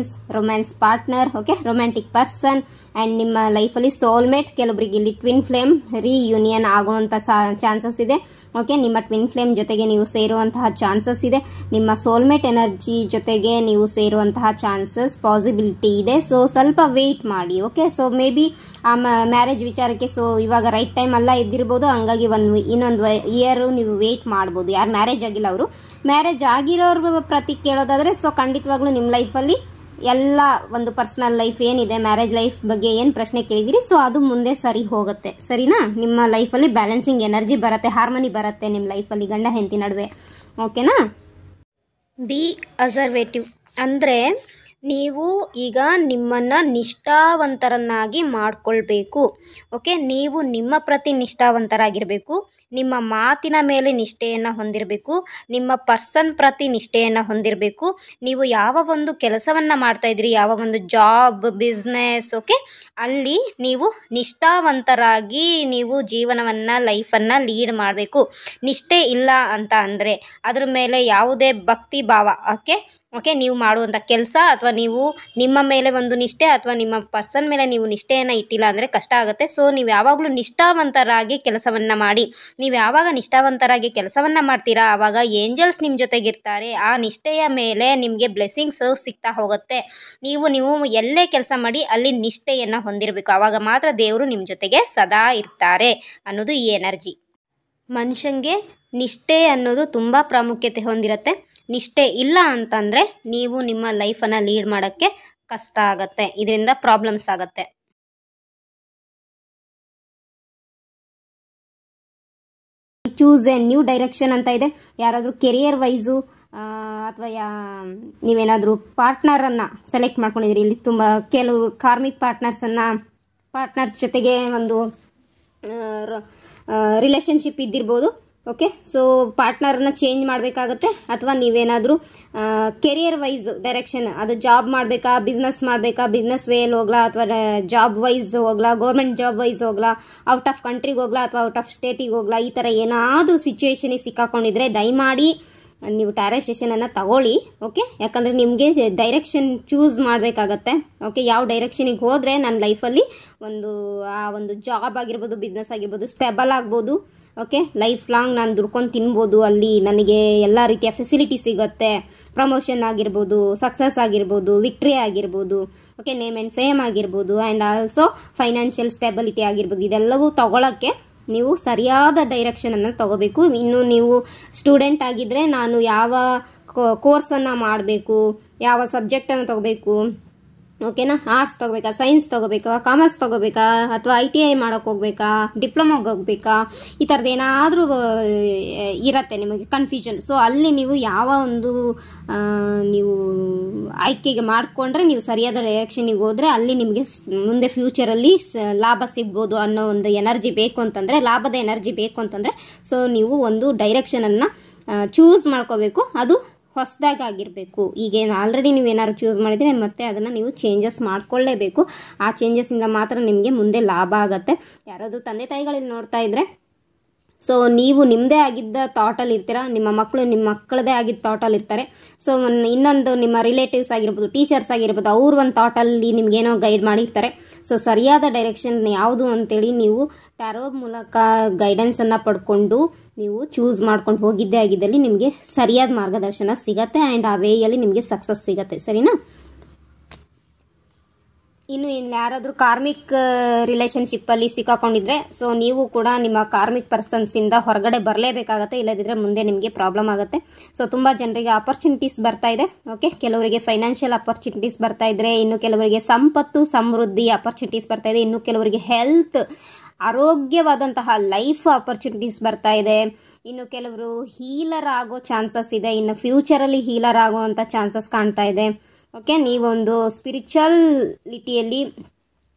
romance partner, okay, romantic person and ನಿಮ್ಮ ಲೈಫಲ್ಲಿ ಸೋಲ್ಮೇಟ್, ಕೆಲವರಿಗೆ ಇಲ್ಲಿ ಟ್ವಿನ್ ಫ್ಲೇಮ್ ರೀಯೂನಿಯನ್ ಆಗುವಂಥ ಚಾನ್ಸಸ್ ಇದೆ. ಓಕೆ, ನಿಮ್ಮ ಟ್ವಿನ್ ಫ್ಲೇಮ್ ಜೊತೆಗೆ ನೀವು ಸೇರುವಂತಹ ಚಾನ್ಸಸ್ ಇದೆ. ನಿಮ್ಮ ಸೋಲ್ಮೇಟ್ ಎನರ್ಜಿ ಜೊತೆಗೆ ನೀವು ಸೇರುವಂತಹ ಚಾನ್ಸಸ್ ಪಾಸಿಬಿಲಿಟಿ ಇದೆ. ಸೊ ಸ್ವಲ್ಪ ವೆಯ್ಟ್ ಮಾಡಿ. ಓಕೆ, ಸೊ ಮೇ ಬಿ ಆ ಮ್ಯಾರೇಜ್ ವಿಚಾರಕ್ಕೆ ಸೊ ಇವಾಗ ರೈಟ್ ಟೈಮ್ ಅಲ್ಲ ಇದ್ದಿರ್ಬೋದು. ಹಂಗಾಗಿ ಇನ್ನೊಂದು ಇಯರು ನೀವು ವೆಯ್ಟ್ ಮಾಡ್ಬೋದು. ಯಾರು ಮ್ಯಾರೇಜ್ ಆಗಿಲ್ಲ ಅವರು ಮ್ಯಾರೇಜ್ ಆಗಿರೋರು ಪ್ರತಿ ಕೇಳೋದಾದರೆ ಸೊ ಖಂಡಿತವಾಗ್ಲೂ ನಿಮ್ಮ ಲೈಫಲ್ಲಿ ಎಲ್ಲ ಒಂದು ಪರ್ಸನಲ್ ಲೈಫ್ ಏನಿದೆ, ಮ್ಯಾರೇಜ್ ಲೈಫ್ ಬಗ್ಗೆ ಏನು ಪ್ರಶ್ನೆ ಕೇಳಿದಿರಿ ಸೊ ಅದು ಮುಂದೆ ಸರಿ ಹೋಗುತ್ತೆ. ಸರಿನಾ? ನಿಮ್ಮ ಲೈಫಲ್ಲಿ ಬ್ಯಾಲೆನ್ಸಿಂಗ್ ಎನರ್ಜಿ ಬರುತ್ತೆ, ಹಾರ್ಮನಿ ಬರುತ್ತೆ ನಿಮ್ಮ ಲೈಫಲ್ಲಿ ಗಂಡ ಹೆಂಡತಿ ನಡುವೆ. ಓಕೆನಾ? ಬಿ ಅಸರ್ವೇಟಿವ್ ಅಂದರೆ ನೀವು ಈಗ ನಿಮ್ಮನ್ನು ನಿಷ್ಠಾವಂತರನ್ನಾಗಿ ಮಾಡಿಕೊಳ್ಬೇಕು. ಓಕೆ, ನೀವು ನಿಮ್ಮ ಪ್ರತಿ ನಿಷ್ಠಾವಂತರಾಗಿರಬೇಕು. ನಿಮ್ಮ ಮಾತಿನ ಮೇಲೆ ನಿಷ್ಠೆಯನ್ನು ಹೊಂದಿರಬೇಕು. ನಿಮ್ಮ ಪರ್ಸನ್ ಪ್ರತಿ ನಿಷ್ಠೆಯನ್ನು ಹೊಂದಿರಬೇಕು. ನೀವು ಯಾವ ಒಂದು ಕೆಲಸವನ್ನು ಮಾಡ್ತಾಯಿದ್ರಿ, ಯಾವ ಒಂದು ಜಾಬ್, ಬಿಸ್ನೆಸ್, ಓಕೆ, ಅಲ್ಲಿ ನೀವು ನಿಷ್ಠಾವಂತರಾಗಿ ನೀವು ಜೀವನವನ್ನು, ಲೈಫನ್ನು ಲೀಡ್ ಮಾಡಬೇಕು. ನಿಷ್ಠೆ ಇಲ್ಲ ಅಂತ ಅಂದರೆ ಅದ್ರ ಮೇಲೆ ಯಾವುದೇ ಭಕ್ತಿ ಭಾವ, ಓಕೆ, ನೀವು ಮಾಡುವಂಥ ಕೆಲಸ ಅಥವಾ ನೀವು ನಿಮ್ಮ ಮೇಲೆ ಒಂದು ನಿಷ್ಠೆ ಅಥವಾ ನಿಮ್ಮ ಪರ್ಸನ್ ಮೇಲೆ ನೀವು ನಿಷ್ಠೆಯನ್ನು ಇಟ್ಟಿಲ್ಲ ಅಂದರೆ ಕಷ್ಟ ಆಗುತ್ತೆ. ಸೊ ನೀವು ಯಾವಾಗಲೂ ನಿಷ್ಠಾವಂತರಾಗಿ ಕೆಲಸವನ್ನು ಮಾಡಿ. ನೀವು ಯಾವಾಗ ನಿಷ್ಠಾವಂತರಾಗಿ ಕೆಲಸವನ್ನು ಮಾಡ್ತೀರಾ ಆವಾಗ ಏಂಜಲ್ಸ್ ನಿಮ್ಮ ಜೊತೆಗಿರ್ತಾರೆ. ಆ ನಿಷ್ಠೆಯ ಮೇಲೆ ನಿಮಗೆ ಬ್ಲೆಸ್ಸಿಂಗ್ಸ್ ಸಿಗ್ತಾ ಹೋಗುತ್ತೆ. ನೀವು ಎಲ್ಲೇ ಕೆಲಸ ಮಾಡಿ ಅಲ್ಲಿ ನಿಷ್ಠೆಯನ್ನು ಹೊಂದಿರಬೇಕು. ಆವಾಗ ಮಾತ್ರ ದೇವರು ನಿಮ್ಮ ಜೊತೆಗೆ ಸದಾ ಇರ್ತಾರೆ ಅನ್ನೋದು ಈ ಎನರ್ಜಿ. ಮನುಷ್ಯನಿಗೆ ನಿಷ್ಠೆ ಅನ್ನೋದು ತುಂಬ ಪ್ರಾಮುಖ್ಯತೆ ಹೊಂದಿರುತ್ತೆ. ನಿಷ್ಠೆ ಇಲ್ಲ ಅಂತಂದರೆ ನೀವು ನಿಮ್ಮ ಲೈಫನ್ನು ಲೀಡ್ ಮಾಡೋಕ್ಕೆ ಕಷ್ಟ ಆಗುತ್ತೆ. ಇದರಿಂದ ಪ್ರಾಬ್ಲಮ್ಸ್ ಆಗುತ್ತೆ. ಚೂಸ್ ಎ ನ್ಯೂ ಡೈರೆಕ್ಷನ್ ಅಂತ ಇದೆ. ಯಾರಾದರೂ ಕೆರಿಯರ್ ವೈಸು ಅಥವಾ ನೀವೇನಾದರೂ ಪಾರ್ಟ್ನರನ್ನು ಸೆಲೆಕ್ಟ್ ಮಾಡ್ಕೊಂಡಿದ್ದೀರಿ. ಇಲ್ಲಿ ತುಂಬ ಕೆಲವು ಕಾರ್ಮಿಕ್ ಪಾರ್ಟ್ನರ್ಸ್ ಜೊತೆಗೆ ಒಂದು ರಿಲೇಷನ್ಶಿಪ್ ಇದ್ದಿರ್ಬೋದು. ಓಕೆ, ಸೊ ಪಾರ್ಟ್ನರನ್ನ ಚೇಂಜ್ ಮಾಡಬೇಕಾಗತ್ತೆ. ಅಥವಾ ನೀವೇನಾದರೂ ಕೆರಿಯರ್ ವೈಸ್ ಡೈರೆಕ್ಷನ್, ಅದು ಜಾಬ್ ಮಾಡಬೇಕಾ, ಬಿಸ್ನೆಸ್ ಮಾಡಬೇಕಾ, ಬಿಸ್ನೆಸ್ ವೇಯಲ್ಲಿ ಹೋಗ್ಲಾ ಅಥವಾ ಜಾಬ್ ವೈಸ್ ಹೋಗ್ಲಾ, ಗೌರ್ಮೆಂಟ್ ಜಾಬ್ ವೈಸ್ ಹೋಗ್ಲಾ, ಔಟ್ ಆಫ್ ಕಂಟ್ರಿಗೆ ಹೋಗ್ಲಾ ಅಥವಾ ಔಟ್ ಆಫ್ ಸ್ಟೇಟಿಗೆ ಹೋಗ್ಲಾ, ಈ ಥರ ಏನಾದರೂ ಸಿಚುವೇಶನಿಗೆ ಸಿಕ್ಕಾಕೊಂಡಿದ್ರೆ ದಯಮಾಡಿ ನೀವು ಟ್ಯಾರೋ ಸೆಷನನ್ನು ತಗೊಳ್ಳಿ. ಓಕೆ, ಯಾಕಂದರೆ ನಿಮಗೆ ಡೈರೆಕ್ಷನ್ ಚೂಸ್ ಮಾಡಬೇಕಾಗತ್ತೆ. ಓಕೆ, ಯಾವ ಡೈರೆಕ್ಷನಿಗೆ ಹೋದರೆ ನನ್ನ ಲೈಫಲ್ಲಿ ಒಂದು ಜಾಬ್ ಆಗಿರ್ಬೋದು, ಬಿಸ್ನೆಸ್ ಆಗಿರ್ಬೋದು, ಸ್ಟೇಬಲ್ ಆಗ್ಬೋದು. ಓಕೆ, ಲೈಫ್ ಲಾಂಗ್ ನಾನು ದುಡ್ಕೊಂಡು ತಿನ್ಬೋದು. ಅಲ್ಲಿ ನನಗೆ ಎಲ್ಲ ರೀತಿಯ ಫೆಸಿಲಿಟಿ ಸಿಗುತ್ತೆ. ಪ್ರಮೋಷನ್ ಆಗಿರ್ಬೋದು, ಸಕ್ಸಸ್ ಆಗಿರ್ಬೋದು, ವಿಕ್ಟ್ರಿ ಆಗಿರ್ಬೋದು, ಓಕೆ, ನೇಮ್ ಆ್ಯಂಡ್ ಫೇಮ್ ಆಗಿರ್ಬೋದು, ಆ್ಯಂಡ್ ಆಲ್ಸೋ ಫೈನಾನ್ಷಿಯಲ್ ಸ್ಟೆಬಿಲಿಟಿ ಆಗಿರ್ಬೋದು. ಇದೆಲ್ಲವೂ ತಗೊಳ್ಳೋಕ್ಕೆ ನೀವು ಸರಿಯಾದ ಡೈರೆಕ್ಷನನ್ನು ತಗೋಬೇಕು. ಇನ್ನು ನೀವು ಸ್ಟೂಡೆಂಟ್ ಆಗಿದ್ದರೆ ನಾನು ಯಾವ ಕೋರ್ಸನ್ನು ಮಾಡಬೇಕು, ಯಾವ ಸಬ್ಜೆಕ್ಟನ್ನು ತಗೋಬೇಕು, ಓಕೆನಾ, ಆರ್ಟ್ಸ್ ತೊಗೋಬೇಕಾ, ಸೈನ್ಸ್ ತೊಗೋಬೇಕಾ, ಕಾಮರ್ಸ್ ತೊಗೋಬೇಕಾ, ಅಥವಾ ITI ಮಾಡೋಕ್ಕೆ ಹೋಗ್ಬೇಕಾ, ಡಿಪ್ಲೊಮಾಗೆ ಹೋಗ್ಬೇಕಾ, ಈ ಥರದ್ದು ಏನಾದರೂ ಇರುತ್ತೆ ನಿಮಗೆ ಕನ್ಫ್ಯೂಷನ್. ಸೊ ಅಲ್ಲಿ ನೀವು ಯಾವ ಒಂದು ನೀವು ಆಯ್ಕೆಗೆ ಮಾಡಿಕೊಂಡ್ರೆ ನೀವು ಸರಿಯಾದ ಡೈರೆಕ್ಷನಿಗೆ ಹೋದರೆ ಅಲ್ಲಿ ನಿಮಗೆ ಮುಂದೆ ಫ್ಯೂಚರಲ್ಲಿ ಲಾಭ ಸಿಗ್ಬೋದು ಅನ್ನೋ ಒಂದು ಎನರ್ಜಿ ಬೇಕು ಅಂತಂದರೆ, ಲಾಭದ ಎನರ್ಜಿ ಬೇಕು ಅಂತಂದರೆ ಸೊ ನೀವು ಒಂದು ಡೈರೆಕ್ಷನನ್ನು ಚೂಸ್ ಮಾಡ್ಕೋಬೇಕು. ಅದು ಹೊಸದಾಗಿರಬೇಕು. ಈಗೇನು ಆಲ್ರೆಡಿ ನೀವೇನಾದ್ರು ಚೂಸ್ ಮಾಡಿದರೆ ಮತ್ತೆ ಅದನ್ನು ನೀವು ಚೇಂಜಸ್ ಮಾಡ್ಕೊಳ್ಳೇಬೇಕು. ಆ ಚೇಂಜಸ್ಸಿಂದ ಮಾತ್ರ ನಿಮಗೆ ಮುಂದೆ ಲಾಭ ಆಗುತ್ತೆ. ಯಾರಾದರೂ ತಂದೆ ತಾಯಿಗಳಲ್ಲಿ ನೋಡ್ತಾ ಇದ್ದರೆ ಸೊ ನೀವು ನಿಮ್ಮದೇ ಆಗಿದ್ದ ಥಾಟಲ್ಲಿ ಇರ್ತೀರಾ, ನಿಮ್ಮ ಮಕ್ಕಳು ನಿಮ್ಮ ಮಕ್ಕಳದೇ ಆಗಿದ್ದ ಥಾಟಲ್ಲಿ ಇರ್ತಾರೆ. ಸೊ ಇನ್ನೊಂದು ನಿಮ್ಮ ರಿಲೇಟಿವ್ಸ್ ಆಗಿರ್ಬೋದು, ಟೀಚರ್ಸ್ ಆಗಿರ್ಬೋದು, ಅವ್ರು ಒಂದು ಥಾಟಲ್ಲಿ ನಿಮಗೇನೋ ಗೈಡ್ ಮಾಡಿರ್ತಾರೆ. ಸೊ ಸರಿಯಾದ ಡೈರೆಕ್ಷನ್ ಯಾವುದು ಅಂತೇಳಿ ನೀವು ಟ್ಯಾರೋ ಮೂಲಕ ಗೈಡೆನ್ಸನ್ನು ಪಡ್ಕೊಂಡು ನೀವು ಚೂಸ್ ಮಾಡ್ಕೊಂಡು ಹೋಗಿದ್ದೇ ಆಗಿದ್ದಲ್ಲಿ ನಿಮಗೆ ಸರಿಯಾದ ಮಾರ್ಗದರ್ಶನ ಸಿಗತ್ತೆ. ಆ್ಯಂಡ್ ಆ ವೇಯಲ್ಲಿ ನಿಮಗೆ ಸಕ್ಸಸ್ ಸಿಗತ್ತೆ. ಸರಿನಾ? ಇನ್ನು ಯಾರಾದರೂ ಕಾರ್ಮಿಕ್ ರಿಲೇಷನ್ಶಿಪ್ಪಲ್ಲಿ ಸಿಕ್ಕಾಕೊಂಡಿದ್ರೆ ಸೊ ನೀವು ಕೂಡ ನಿಮ್ಮ ಕಾರ್ಮಿಕ್ ಪರ್ಸನ್ಸಿಂದ ಹೊರಗಡೆ ಬರಲೇಬೇಕಾಗತ್ತೆ. ಇಲ್ಲದಿದ್ದರೆ ಮುಂದೆ ನಿಮಗೆ ಪ್ರಾಬ್ಲಮ್ ಆಗುತ್ತೆ. ಸೊ ತುಂಬ ಜನರಿಗೆ ಆಪರ್ಚುನಿಟೀಸ್ ಬರ್ತಾ ಇದೆ. ಓಕೆ, ಕೆಲವರಿಗೆ ಫೈನಾನ್ಷಿಯಲ್ ಆಪರ್ಚುನಿಟೀಸ್ ಬರ್ತಾ ಇದ್ರೆ, ಇನ್ನು ಕೆಲವರಿಗೆ ಸಂಪತ್ತು ಸಮೃದ್ಧಿ ಆಪರ್ಚುನಿಟೀಸ್ ಬರ್ತಾ ಇದೆ, ಇನ್ನು ಕೆಲವರಿಗೆ ಹೆಲ್ತ್ ಆರೋಗ್ಯವಾದಂತಹ ಲೈಫ್ ಆಪರ್ಚುನಿಟೀಸ್ ಬರ್ತಾ ಇದೆ, ಇನ್ನು ಕೆಲವರು ಹೀಲರ್ ಆಗೋ ಚಾನ್ಸಸ್ ಇದೆ, ಇನ್ನು ಫ್ಯೂಚರಲ್ಲಿ ಹೀಲರ್ ಆಗುವಂಥ ಚಾನ್ಸಸ್ ಕಾಣ್ತಾ ಇದೆ. ಓಕೆ, ನೀವೊಂದು ಸ್ಪಿರಿಚುವಲಿಟಿಯಲ್ಲಿ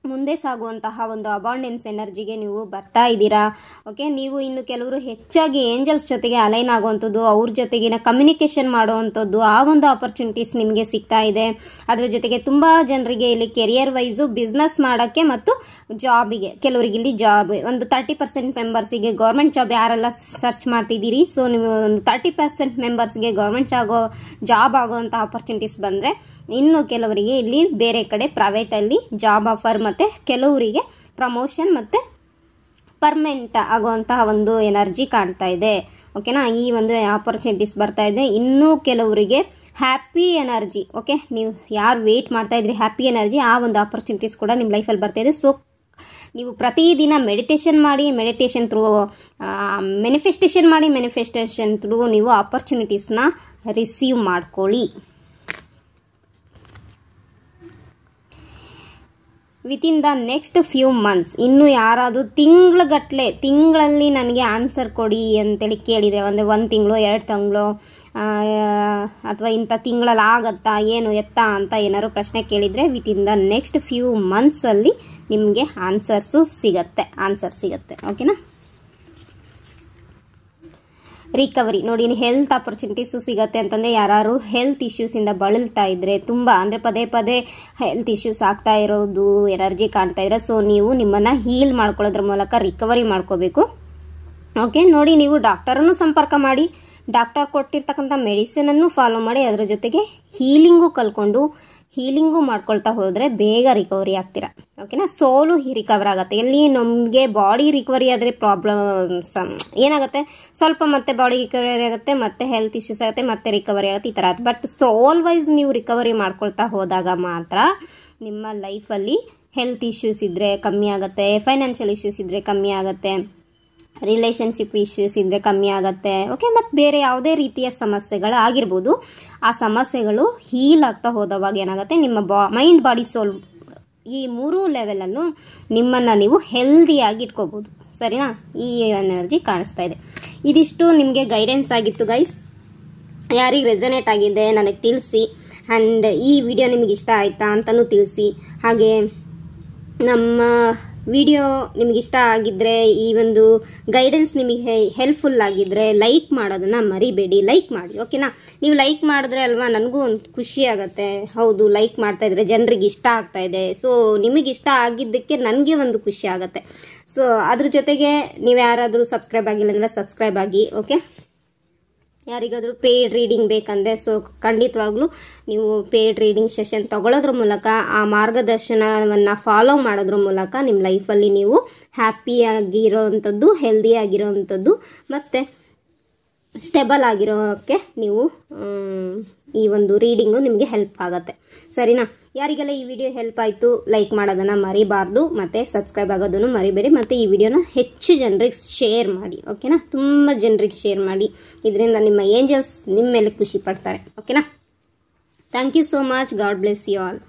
ಮುಂದೆ ಸಾಗುವಂತಹ ಒಂದು ಅಬಾಂಡೆನ್ಸ್ ಎನರ್ಜಿಗೆ ನೀವು ಬರ್ತಾ ಇದ್ದೀರಾ. ಓಕೆ, ನೀವು ಇನ್ನು ಕೆಲವರು ಹೆಚ್ಚಾಗಿ ಏಂಜಲ್ಸ್ ಜೊತೆಗೆ ಅಲೈನ್ ಆಗುವಂಥದ್ದು, ಅವ್ರ ಜೊತೆಗಿನ ಕಮ್ಯುನಿಕೇಷನ್ ಮಾಡುವಂಥದ್ದು, ಆ ಒಂದು ಆಪರ್ಚುನಿಟೀಸ್ ನಿಮಗೆ ಸಿಗ್ತಾ ಇದೆ. ಅದರ ಜೊತೆಗೆ ತುಂಬ ಜನರಿಗೆ ಇಲ್ಲಿ ಕೆರಿಯರ್ ವೈಸು ಬಿಸ್ನೆಸ್ ಮಾಡೋಕ್ಕೆ ಮತ್ತು ಜಾಬಿಗೆ, ಕೆಲವರಿಗೆ ಇಲ್ಲಿ ಜಾಬ್ ಒಂದು 30% ಮೆಂಬರ್ಸಿಗೆ ಗೌರ್ಮೆಂಟ್ ಜಾಬ್ ಯಾರೆಲ್ಲ ಸರ್ಚ್ ಮಾಡ್ತಿದ್ದೀರಿ ಸೊ ನೀವು ಒಂದು 30% ಮೆಂಬರ್ಸ್ಗೆ ಗೌರ್ಮೆಂಟ್ ಜಾಬ್ ಆಗೋವಂಥ ಆಪರ್ಚುನಿಟೀಸ್ ಬಂದರೆ, ಇನ್ನು ಕೆಲವರಿಗೆ ಇಲ್ಲಿ ಬೇರೆ ಕಡೆ ಪ್ರೈವೇಟಲ್ಲಿ ಜಾಬ್ ಆಫರ್ ಮತ್ತು ಕೆಲವರಿಗೆ ಪ್ರಮೋಷನ್ ಮತ್ತು ಪರ್ಮನೆಂಟ್ ಆಗುವಂತಹ ಒಂದು ಎನರ್ಜಿ ಕಾಣ್ತಾ ಇದೆ. ಓಕೆನಾ, ಈ ಒಂದು ಆಪರ್ಚುನಿಟೀಸ್ ಬರ್ತಾ ಇದೆ. ಇನ್ನೂ ಕೆಲವರಿಗೆ ಹ್ಯಾಪಿ ಎನರ್ಜಿ, ಓಕೆ, ನೀವು ಯಾರು ವೆಯ್ಟ್ ಮಾಡ್ತಾ ಇದ್ರಿ ಹ್ಯಾಪಿ ಎನರ್ಜಿ, ಆ ಒಂದು ಆಪರ್ಚುನಿಟೀಸ್ ಕೂಡ ನಿಮ್ಮ ಲೈಫಲ್ಲಿ ಬರ್ತಾ ಇದೆ. ಸೊ ನೀವು ಪ್ರತಿದಿನ ಮೆಡಿಟೇಷನ್ ಮಾಡಿ, ಮೆಡಿಟೇಷನ್ ಥ್ರೂ ಮ್ಯಾನಿಫೆಸ್ಟೇಷನ್ ಮಾಡಿ, ಮ್ಯಾನಿಫೆಸ್ಟೇಷನ್ ಥ್ರೂ ನೀವು ಆಪರ್ಚುನಿಟೀಸ್ನ ರಿಸೀವ್ ಮಾಡ್ಕೊಳ್ಳಿ. Within the next few months, ಇನ್ನು ಯಾರಾದರೂ ತಿಂಗಳಲ್ಲಿ ನನಗೆ ಆನ್ಸರ್ ಕೊಡಿ ಅಂತೇಳಿ ಕೇಳಿದರೆ, ಅಂದರೆ 1 ತಿಂಗಳು 2 ತಿಂಗಳು ಅಥವಾ ಇಂಥ ತಿಂಗಳಲ್ಲಿ ಆಗತ್ತಾ ಏನು ಎತ್ತಾ ಅಂತ ಏನಾದ್ರು ಪ್ರಶ್ನೆ ಕೇಳಿದರೆ, ವಿತಿನ್ ದ ನೆಕ್ಸ್ಟ್ ಫ್ಯೂ ಮಂತ್ಸಲ್ಲಿ ನಿಮಗೆ ಆನ್ಸರ್ ಸಿಗತ್ತೆ. ಓಕೆನಾ. ರಿಕವರಿ ನೋಡಿ, ಹೆಲ್ತ್ ಆಪರ್ಚುನಿಟೀಸು ಸಿಗುತ್ತೆ ಅಂತಂದರೆ, ಯಾರು ಹೆಲ್ತ್ ಇಶ್ಯೂಸಿಂದ ಬಳಲ್ತಾ ಇದ್ದರೆ, ತುಂಬ ಅಂದರೆ ಪದೇ ಹೆಲ್ತ್ ಇಶ್ಯೂಸ್ ಆಗ್ತಾ ಇರೋದು ಎನರ್ಜಿ ಕಾಣ್ತಾ ಇದ್ರೆ, ಸೊ ನೀವು ನಿಮ್ಮನ್ನು ಹೀಲ್ ಮಾಡ್ಕೊಳ್ಳೋದ್ರ ಮೂಲಕ ರಿಕವರಿ ಮಾಡ್ಕೋಬೇಕು. ಓಕೆ ನೋಡಿ, ನೀವು ಡಾಕ್ಟರನ್ನು ಸಂಪರ್ಕ ಮಾಡಿ, ಡಾಕ್ಟರ್ ಕೊಟ್ಟಿರ್ತಕ್ಕಂಥ ಮೆಡಿಸಿನನ್ನು ಫಾಲೋ ಮಾಡಿ, ಅದರ ಜೊತೆಗೆ ಹೀಲಿಂಗು ಮಾಡ್ಕೊಳ್ತಾ ಹೋದರೆ ಬೇಗ ರಿಕವರಿ ಆಗ್ತೀರಾ. ಓಕೆನಾ. ಸೋಲು ರಿಕವರ್ ಆಗುತ್ತೆ. ಎಲ್ಲಿ ನಮಗೆ ಬಾಡಿ ರಿಕವರಿ ಆದರೆ ಪ್ರಾಬ್ಲಮ್ಸ್ ಏನಾಗುತ್ತೆ, ಸ್ವಲ್ಪ ಮತ್ತೆ ಬಾಡಿ ರಿಕವರಿ ಆಗುತ್ತೆ, ಮತ್ತೆ ಹೆಲ್ತ್ ಇಶ್ಯೂಸ್ ಆಗುತ್ತೆ, ಮತ್ತೆ ರಿಕವರಿ ಆಗುತ್ತೆ, ಈ ಥರ ಆಗುತ್ತೆ. ಬಟ್ ಸೋಲ್ ವೈಸ್ ನೀವು ರಿಕವರಿ ಮಾಡ್ಕೊಳ್ತಾ ಹೋದಾಗ ಮಾತ್ರ ನಿಮ್ಮ ಲೈಫಲ್ಲಿ ಹೆಲ್ತ್ ಇಶ್ಯೂಸ್ ಇದ್ದರೆ ಕಮ್ಮಿ ಆಗುತ್ತೆ, ಫೈನಾನ್ಷಿಯಲ್ ಇಶ್ಯೂಸ್ ಇದ್ದರೆ ಕಮ್ಮಿ ಆಗುತ್ತೆ, ರಿಲೇಷನ್ಶಿಪ್ ಇಶ್ಯೂಸ್ ಇದ್ದರೆ ಕಮ್ಮಿ ಆಗುತ್ತೆ. ಓಕೆ, ಮತ್ತು ಬೇರೆ ಯಾವುದೇ ರೀತಿಯ ಸಮಸ್ಯೆಗಳಾಗಿರ್ಬೋದು, ಆ ಸಮಸ್ಯೆಗಳು ಹೀಲ್ ಆಗ್ತಾ ಹೋದವಾಗ ಏನಾಗುತ್ತೆ, ನಿಮ್ಮ ಮೈಂಡ್ ಬಾಡಿ ಸೋಲ್ ಈ 3 ಲೆವೆಲನ್ನು ನಿಮ್ಮನ್ನು ನೀವು ಹೆಲ್ದಿಯಾಗಿ ಇಟ್ಕೋಬೋದು. ಸರಿನಾ. ಈ ಎನರ್ಜಿ ಕಾಣಿಸ್ತಾ ಇದೆ. ಇದಿಷ್ಟು ನಿಮಗೆ ಗೈಡೆನ್ಸ್ ಆಗಿತ್ತು ಗೈಸ್. ಯಾರಿಗೆ ರೆಸನೇಟ್ ಆಗಿದೆ ನನಗೆ ತಿಳಿಸಿ, ಆ್ಯಂಡ್ ಈ ವಿಡಿಯೋ ನಿಮಗೆ ಇಷ್ಟ ಆಯಿತಾ ಅಂತಲೂ ತಿಳಿಸಿ. ಹಾಗೆ ನಮ್ಮ ವಿಡಿಯೋ ನಿಮಗಿಷ್ಟ ಆಗಿದ್ದರೆ, ಈ ಒಂದು ಗೈಡೆನ್ಸ್ ನಿಮಗೆ ಹೆಲ್ಪ್ಫುಲ್ ಆಗಿದ್ದರೆ ಲೈಕ್ ಮಾಡೋದನ್ನು ಮರಿಬೇಡಿ. ಲೈಕ್ ಮಾಡಿ. ಓಕೆನಾ. ನೀವು ಲೈಕ್ ಮಾಡಿದ್ರೆ ಅಲ್ವಾ ನನಗೂ ಒಂದು ಖುಷಿ ಆಗುತ್ತೆ. ಹೌದು, ಲೈಕ್ ಮಾಡ್ತಾ ಇದ್ರೆ ಜನರಿಗೆ ಇಷ್ಟ ಆಗ್ತಾ ಇದೆ. ಸೊ ನಿಮಗೆ ಇಷ್ಟ ಆಗಿದ್ದಕ್ಕೆ ನನಗೆ ಒಂದು ಖುಷಿ ಆಗುತ್ತೆ. ಸೊ ಅದ್ರ ಜೊತೆಗೆ ನೀವು ಯಾರಾದರೂ ಸಬ್ಸ್ಕ್ರೈಬ್ ಆಗಿಲ್ಲ ಅಂದರೆ ಸಬ್ಸ್ಕ್ರೈಬ್ ಆಗಿ. ಓಕೆ, ಯಾರಿಗಾದರೂ ಪೇಯ್ಡ್ ರೀಡಿಂಗ್ ಬೇಕಂದರೆ ಸೊ ಖಂಡಿತವಾಗ್ಲೂ ನೀವು ಪೇಯ್ಡ್ ರೀಡಿಂಗ್ ಸೆಷನ್ ತಗೊಳ್ಳೋದ್ರ ಮೂಲಕ, ಆ ಮಾರ್ಗದರ್ಶನವನ್ನು ಫಾಲೋ ಮಾಡೋದ್ರ ಮೂಲಕ ನಿಮ್ಮ ಲೈಫಲ್ಲಿ ನೀವು ಹ್ಯಾಪಿಯಾಗಿರೋವಂಥದ್ದು, ಹೆಲ್ದಿಯಾಗಿರೋವಂಥದ್ದು ಮತ್ತು ಸ್ಟೇಬಲ್ ಆಗಿರೋಕ್ಕೆ ನೀವು ಈ ಒಂದು ರೀಡಿಂಗು ನಿಮಗೆ ಹೆಲ್ಪ್ ಆಗುತ್ತೆ. ಸರಿನಾ. ಯಾರಿಗೆಲ್ಲ ಈ ವಿಡಿಯೋ ಹೆಲ್ಪ್ ಆಯಿತು ಲೈಕ್ ಮಾಡೋದನ್ನು ಮರಿಬಾರ್ದು, ಮತ್ತು ಸಬ್ಸ್ಕ್ರೈಬ್ ಆಗೋದನ್ನು ಮರಿಬೇಡಿ, ಮತ್ತು ಈ ವಿಡಿಯೋನ ಹೆಚ್ಚು ಜನರಿಗೆ ಶೇರ್ ಮಾಡಿ. ಓಕೆನಾ. ತುಂಬ ಜನರಿಗೆ ಶೇರ್ ಮಾಡಿ, ಇದರಿಂದ ನಿಮ್ಮ ಏಂಜಲ್ಸ್ ನಿಮ್ಮ ಮೇಲೆ ಖುಷಿ ಪಡ್ತಾರೆ. ಓಕೆನಾ. Thank you so much. God bless you all.